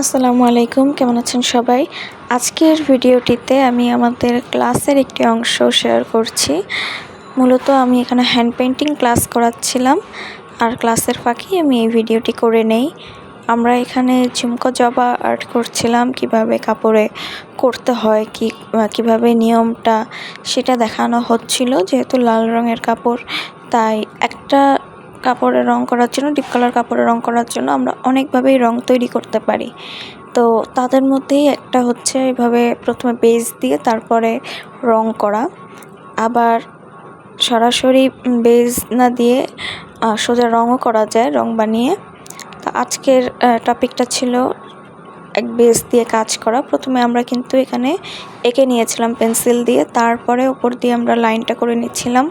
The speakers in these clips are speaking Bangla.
আসসালামু আলাইকুম, কেমন আছেন সবাই? আজকের ভিডিওটিতে আমি আমাদের ক্লাসের একটি অংশ শেয়ার করছি। মূলত আমি এখানে হ্যান্ড পেইন্টিং ক্লাস করাচ্ছিলাম, আর ক্লাসের ফাঁকেই আমি এই ভিডিওটি করে নেই। আমরা এখানে ঝুমকো জবা আর্ট করছিলাম, কিভাবে কাপড়ে করতে হয়, কিভাবে নিয়মটা সেটা দেখানো হচ্ছিল। যেহেতু লাল রঙের কাপড়, তাই একটা কাপড়ে রং করার জন্য, ডিপ কালার কাপড়ে রং করার জন্য আমরা অনেকভাবেই রং তৈরি করতে পারি। তো তাদের মধ্যেই একটা হচ্ছে এভাবে প্রথমে বেস দিয়ে তারপরে রং করা, আবার সরাসরি বেস না দিয়ে সোজা রঙও করা যায়, রং বানিয়ে। তো আজকের টপিকটা ছিল এক বেস দিয়ে কাজ করা। প্রথমে আমরা কিন্তু এখানে এঁকে নিয়েছিলাম পেন্সিল দিয়ে, তারপরে উপর দিয়ে আমরা লাইনটা করে নিচ্ছিলাম,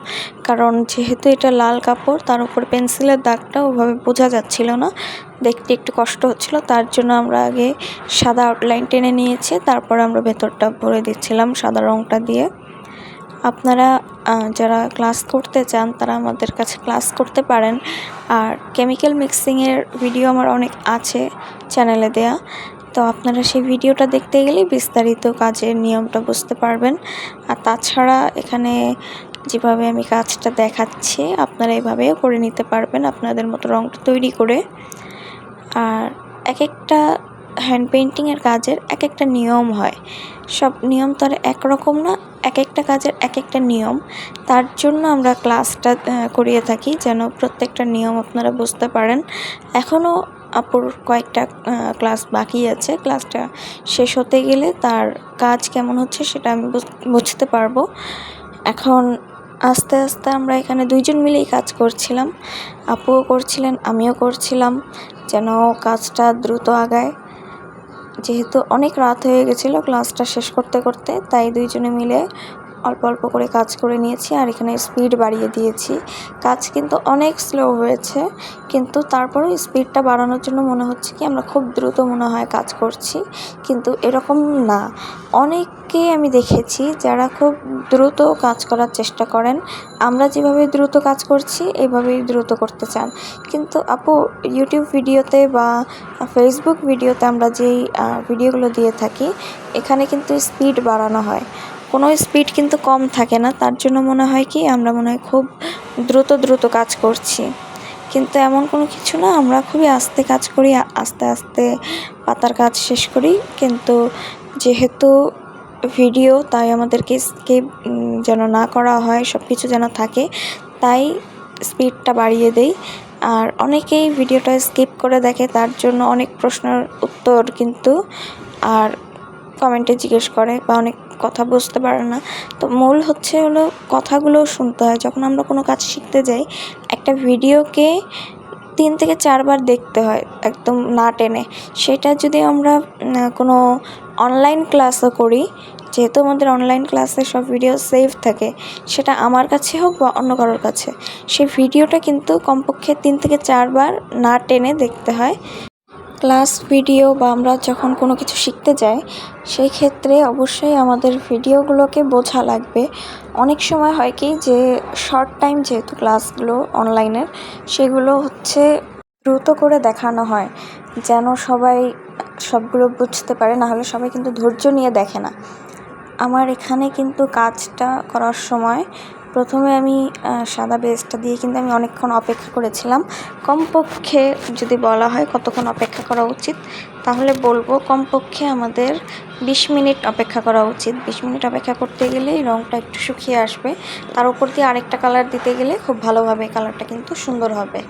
কারণ যেহেতু এটা লাল কাপড়, তার উপর পেন্সিলের দাগটা ওভাবে বোঝা যাচ্ছিল না, দেখতে একটু কষ্ট হচ্ছিল। তার জন্য আমরা আগে সাদা আউটলাইন টেনে নিয়েছি, তারপরে আমরা ভেতরটা ভরে দিচ্ছিলাম সাদা রঙটা দিয়ে। আপনারা যারা ক্লাস করতে চান তারা আমাদের কাছে ক্লাস করতে পারেন। আর কেমিক্যাল মিক্সিংয়ের ভিডিও আমার অনেক আছে চ্যানেলে দেয়া, তো আপনারা সেই ভিডিওটা দেখতে গেলেই বিস্তারিত কাজের নিয়মটা বুঝতে পারবেন। আর তাছাড়া এখানে যেভাবে আমি কাজটা দেখাচ্ছি, আপনারা এভাবেও করে নিতে পারবেন আপনাদের মতো রঙটা তৈরি করে। আর এক একটা হ্যান্ড পেইন্টিংয়ের কাজের এক একটা নিয়ম হয়, সব নিয়ম তো আর একরকম না, এক একটা কাজের এক একটা নিয়ম। তার জন্য আমরা ক্লাসটা করিয়ে থাকি, যেন প্রত্যেকটা নিয়ম আপনারা বুঝতে পারেন। এখনও আপুর কয়েকটা ক্লাস বাকি আছে, ক্লাসটা শেষ হতে গেলে তার কাজ কেমন হচ্ছে সেটা আমি বুঝতে পারবো। এখন আস্তে আস্তে আমরা এখানে দুইজন মিলেই কাজ করছিলাম, আপুও করছিলেন, আমিও করছিলাম, যেন কাজটা দ্রুত আগায়। যেহেতু অনেক রাত হয়ে গেছিলো ক্লাসটা শেষ করতে করতে, তাই দুইজনে মিলে অল্প অল্প করে কাজ করে নিয়েছি, আর এখানে স্পিড বাড়িয়ে দিয়েছি। কাজ কিন্তু অনেক স্লো হয়েছে, কিন্তু তারপরেও স্পিডটা বাড়ানোর জন্য মনে হচ্ছে কি আমরা খুব দ্রুত মনে হয় কাজ করছি, কিন্তু এরকম না। অনেককে আমি দেখেছি যারা খুব দ্রুত কাজ করার চেষ্টা করেন। আমরা যেভাবে দ্রুত কাজ করছি এভাবেই দ্রুত করতে চান, কিন্তু আপু ইউটিউব ভিডিওতে বা ফেসবুক ভিডিওতে আমরা যেই ভিডিওগুলো দিয়ে থাকি, এখানে কিন্তু স্পিড বাড়ানো হয়, কোনো স্পিড কিন্তু কম থাকে না। তার জন্য মনে হয় কি আমরা মনে হয় খুব দ্রুত কাজ করছি, কিন্তু এমন কোনো কিছু না। আমরা খুবই আস্তে কাজ করি, আস্তে আস্তে পাতার কাজ শেষ করি। কিন্তু যেহেতু ভিডিও, তাই আমাদেরকে স্কিপ যেন না করা হয়, সব কিছু যেন থাকে, তাই স্পিডটা বাড়িয়ে দেই। আর অনেকেই ভিডিওটা স্কিপ করে দেখে, তার জন্য অনেক প্রশ্নের উত্তর কিন্তু আর কমেন্টে জিজ্ঞেস করে বা অনেক কথা বুঝতে পারে না। তো মূল হলো কথাগুলো শুনতে হয়। যখন আমরা কোনো কাজ শিখতে যাই, একটা ভিডিওকে 3 থেকে 4 বার দেখতে হয় একদম না টেনে। সেটা যদি আমরা কোনো অনলাইন ক্লাসও করি, যেহেতু আমাদের অনলাইন ক্লাসে সব ভিডিও সেভ থাকে, সেটা আমার কাছে হোক বা অন্য কারোর কাছে, সেই ভিডিওটা কিন্তু কমপক্ষে 3 থেকে 4 বার না টেনে দেখতে হয়। ক্লাস ভিডিও বা আমরা যখন কোনো কিছু শিখতে যাই, সেই ক্ষেত্রে অবশ্যই আমাদের ভিডিওগুলোকে বোঝা লাগবে। অনেক সময় হয় কি যে শর্ট টাইম যেহেতু ক্লাসগুলো অনলাইনের, সেগুলো হচ্ছে দ্রুত করে দেখানো হয় যেন সবাই সবগুলো বুঝতে পারে, নাহলে সবাই কিন্তু ধৈর্য নিয়ে দেখে না। আমার এখানে কিন্তু কাজটা করার সময় প্রথমে আমি সাদা বেসটা দিয়ে কিন্তু আমি অনেকক্ষণ অপেক্ষা করেছিলাম। কমপক্ষে যদি বলা হয় কতক্ষণ অপেক্ষা করা উচিত, তাহলে বলবো কমপক্ষে আমাদের 20 মিনিট অপেক্ষা করা উচিত। 20 মিনিট অপেক্ষা করতে গেলেই রঙটা একটু শুকিয়ে আসবে, তার উপর দিয়ে আরেকটা কালার দিতে গেলে খুব ভালোভাবে কালারটা কিন্তু সুন্দর হবে।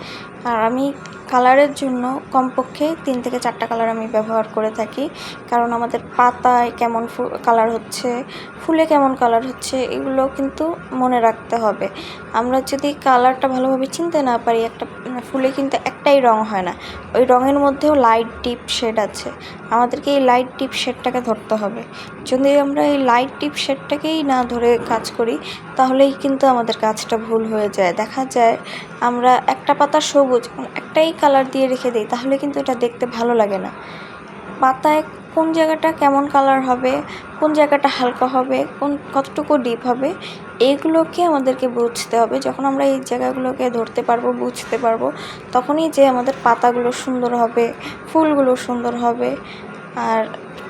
আর আমি কালারের জন্য কমপক্ষে 3 থেকে 4টা কালার আমি ব্যবহার করে থাকি, কারণ আমাদের পাতায় কেমন কালার হচ্ছে, ফুলে কেমন কালার হচ্ছে, এগুলো কিন্তু মনে রাখতে হবে। আমরা যদি কালারটা ভালোভাবে চিনতে না পারি, একটা ফুলে কিন্তু একটাই রং হয় না, ওই রঙের মধ্যেও লাইট ডিপ শেড আছে। আমাদেরকে এই লাইট ডিপ শেডটাকে ধরতে হবে। যদি আমরা এই লাইট ডিপ শেডটাকেই না ধরে কাজ করি, তাহলেই কিন্তু আমাদের কাজটা ভুল হয়ে যায়। দেখা যায় আমরা একটা পাতা সবুজ একটাই কালার দিয়ে রেখে দিই, তাহলে কিন্তু এটা দেখতে ভালো লাগে না। পাতায় কোন জায়গাটা কেমন কালার হবে, কোন জায়গাটা হালকা হবে, কতটুকু ডিপ হবে, এইগুলোকে আমাদেরকে বুঝতে হবে। যখন আমরা এই জায়গাগুলোকে ধরতে পারবো, বুঝতে পারবো, তখনই যে আমাদের পাতাগুলো সুন্দর হবে, ফুলগুলো সুন্দর হবে। আর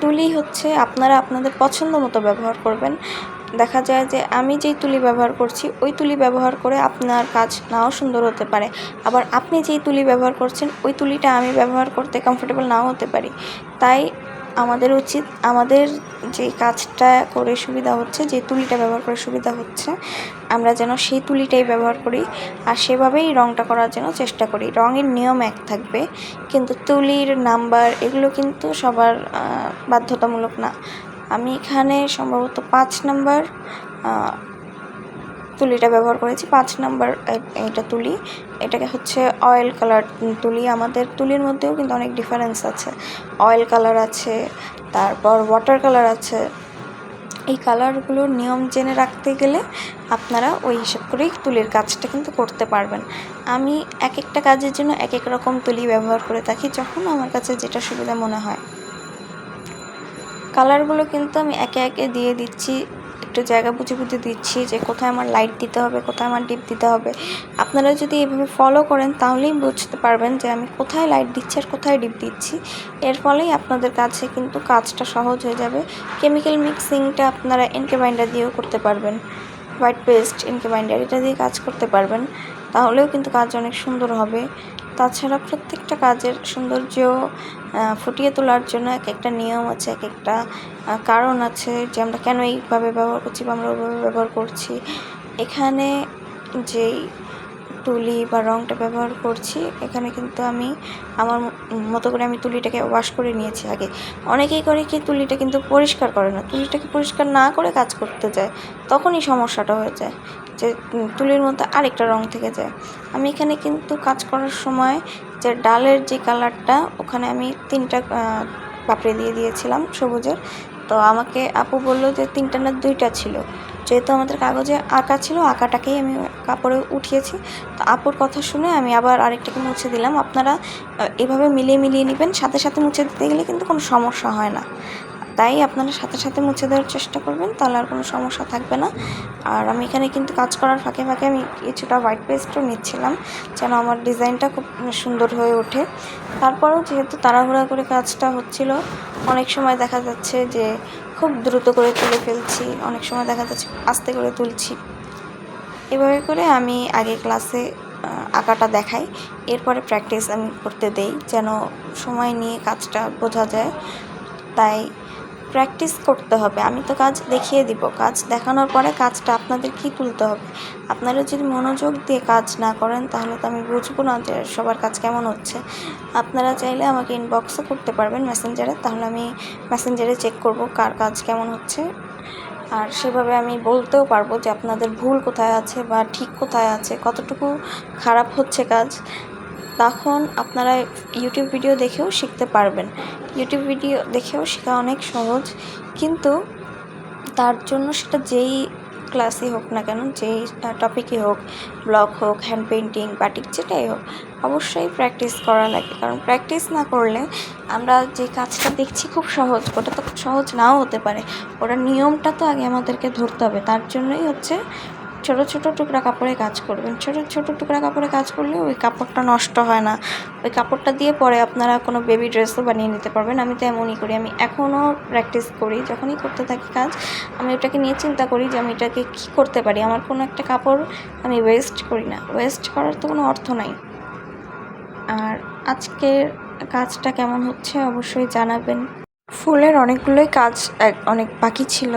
তুলি হচ্ছে আপনারা আপনাদের পছন্দ মতো ব্যবহার করবেন। দেখা যায় যে আমি যেই তুলি ব্যবহার করছি ওই তুলি ব্যবহার করে আপনার কাজ নাও সুন্দর হতে পারে, আবার আপনি যেই তুলি ব্যবহার করছেন ওই তুলিটা আমি ব্যবহার করতে কমফোর্টেবল নাও হতে পারি। তাই আমাদের উচিত আমাদের যে কাজটা করে সুবিধা হচ্ছে, যে তুলিটা ব্যবহার করে সুবিধা হচ্ছে, আমরা যেন সেই তুলিটাই ব্যবহার করি আর সেভাবেই রঙটা করার জন্য চেষ্টা করি। রঙের নিয়ম এক থাকবে, কিন্তু তুলির নাম্বার এগুলো কিন্তু সবার বাধ্যতামূলক না। আমি এখানে সম্ভবত 5 নাম্বার তুলিটা ব্যবহার করেছি। 5 নাম্বার এটা তুলি, এটাকে হচ্ছে অয়েল কালার তুলি। আমাদের তুলির মধ্যেও কিন্তু অনেক ডিফারেন্স আছে, অয়েল কালার আছে, তারপর ওয়াটার কালার আছে। এই কালারগুলোর নিয়ম জেনে রাখতে গেলে আপনারা ওই হিসাব করেই তুলির কাজটা কিন্তু করতে পারবেন। আমি এক একটা কাজের জন্য এক এক রকম তুলি ব্যবহার করে থাকি, যখন আমার কাছে যেটা সুবিধা মনে হয়। কালারগুলো কিন্তু আমি একে একে দিয়ে দিচ্ছি, একটু জায়গা বুঝে বুঝে দিচ্ছি যে কোথায় আমার লাইট দিতে হবে, কোথায় আমার ডিপ দিতে হবে। আপনারা যদি এভাবে ফলো করেন তাহলেই বুঝতে পারবেন যে আমি কোথায় লাইট দিচ্ছি আর কোথায় ডিপ দিচ্ছি। এর ফলেই আপনাদের কাছে কিন্তু কাজটা সহজ হয়ে যাবে। কেমিক্যাল মিক্সিংটা আপনারা এনকে বাইন্ডার দিয়েও করতে পারবেন, হোয়াইট পেস্ট, এনকে বাইন্ডার এটা দিয়ে কাজ করতে পারবেন, তাহলেও কিন্তু কাজ অনেক সুন্দর হবে। তাছাড়া প্রত্যেকটা কাজের সৌন্দর্য ফুটিয়ে তোলার জন্য এক একটা নিয়ম আছে, এক একটা কারণ আছে যে আমরা কেন এইভাবে ব্যবহার করছি বা আমরা ওইভাবে ব্যবহার করছি। এখানে যেই তুলি বা রঙটা ব্যবহার করছি, এখানে কিন্তু আমি আমার মতো করে আমি তুলিটাকে ওয়াশ করে নিয়েছি আগে। অনেকেই করে কি তুলিটা কিন্তু পরিষ্কার করে না, তুলিটাকে পরিষ্কার না করে কাজ করতে যায়, তখনই সমস্যাটা হয়ে যায় যে তুলির মধ্যে আরেকটা রঙ থেকে যায়। আমি এখানে কিন্তু কাজ করার সময় যে ডালের যে কালারটা, ওখানে আমি 3টা পাপড়ি দিয়ে দিয়েছিলাম সবুজের। তো আমাকে আপু বললো যে 3টা না 2টা ছিল, যেহেতু আমাদের কাগজে আঁকা ছিল, আঁকাটাকেই আমি কাপড়ে উঠিয়েছি। তো আপুর কথা শুনে আমি আবার আরেকটাকে মুছে দিলাম। আপনারা এভাবে মিলিয়ে মিলিয়ে নেবেন, সাথে সাথে মুছে দিতে গেলে কিন্তু কোনো সমস্যা হয় না। তাই আপনারা সাথে সাথে মুছে দেওয়ার চেষ্টা করবেন, তাহলে আর কোনো সমস্যা থাকবে না। আর আমি এখানে কিন্তু কাজ করার ফাঁকে ফাঁকে আমি কিছুটা হোয়াইট পেস্টও নিচ্ছিলাম, যেন আমার ডিজাইনটা খুব সুন্দর হয়ে ওঠে। তারপরেও যেহেতু তাড়াহুড়া করে কাজটা হচ্ছিল, অনেক সময় দেখা যাচ্ছে যে খুব দ্রুত করে তুলে ফেলছি, অনেক সময় দেখা যাচ্ছে আস্তে করে তুলছি। এভাবে করে আমি আগে ক্লাসে আঁকাটা দেখাই, এরপরে প্র্যাকটিস আমি করতে দেই, যেন সময় নিয়ে কাজটা বোঝা যায়। তাই প্র্যাকটিস করতে হবে। আমি তো কাজ দেখিয়ে দিব, কাজ দেখানোর পরে কাজটা আপনাদেরকেই তুলতে হবে। আপনারা যদি মনোযোগ দিয়ে কাজ না করেন তাহলে তো আমি বুঝবো না যে সবার কাজ কেমন হচ্ছে। আপনারা চাইলে আমাকে ইনবক্সও করতে পারবেন মেসেঞ্জারে, তাহলে আমি মেসেঞ্জারে চেক করব কার কাজ কেমন হচ্ছে, আর সেভাবে আমি বলতেও পারবো যে আপনাদের ভুল কোথায় আছে বা ঠিক কোথায় আছে, কতটুকু খারাপ হচ্ছে কাজ। তখন আপনারা ইউটিউব ভিডিও দেখেও শিখতে পারবেন। ইউটিউব ভিডিও দেখেও শেখা অনেক সহজ, কিন্তু তার জন্য সেটা যেই ক্লাসই হোক না কেন, যেই টপিকই হোক, ব্লগ হোক, হ্যান্ড পেইন্টিং, বাটিক, যেটাই হোক, অবশ্যই প্র্যাকটিস করা লাগে। কারণ প্র্যাকটিস না করলে আমরা যে কাজটা দেখছি খুব সহজ, ওটা তো খুব সহজ নাও হতে পারে। ওটার নিয়মটা তো আগে আমাদেরকে ধরতে হবে। তার জন্যই হচ্ছে ছোটো ছোটো টুকরা কাপড়ে কাজ করবেন। ছোটো ছোটো টুকরা কাপড়ে কাজ করলে ওই কাপড়টা নষ্ট হয় না। ওই কাপড়টা দিয়ে পরে আপনারা কোনো বেবি ড্রেসও বানিয়ে নিতে পারবেন। আমি তো এমনই করি, আমি এখনও প্র্যাকটিস করি। যখনই করতে থাকি কাজ, আমি ওটাকে নিয়ে চিন্তা করি যে আমি এটাকে কী করতে পারি। আমার কোনো একটা কাপড় আমি ওয়েস্ট করি না, ওয়েস্ট করার তো কোনো অর্থ নাই। আর আজকের কাজটা কেমন হচ্ছে অবশ্যই জানাবেন। ফুলের অনেকগুলোই কাজ অনেক বাকি ছিল,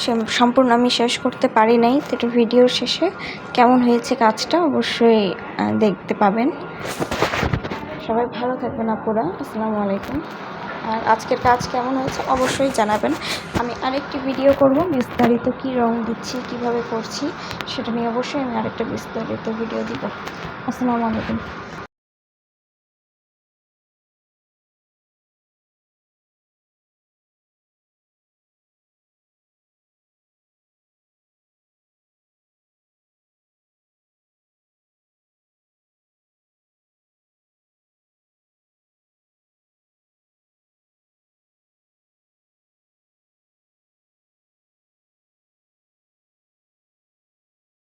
সে সম্পূর্ণ আমি শেষ করতে পারি নাই। তো এটা ভিডিওর শেষে কেমন হয়েছে কাজটা অবশ্যই দেখতে পাবেন। সবাই ভালো থাকবেন আপুরা, আসসালামু আলাইকুম। আর আজকের কাজ কেমন হয়েছে অবশ্যই জানাবেন। আমি আরেকটি ভিডিও করব বিস্তারিত, কী রং দিচ্ছি, কিভাবে করছি, সেটা নিয়ে অবশ্যই আমি আরেকটা বিস্তারিত ভিডিও দিব। আসসালামু আলাইকুম।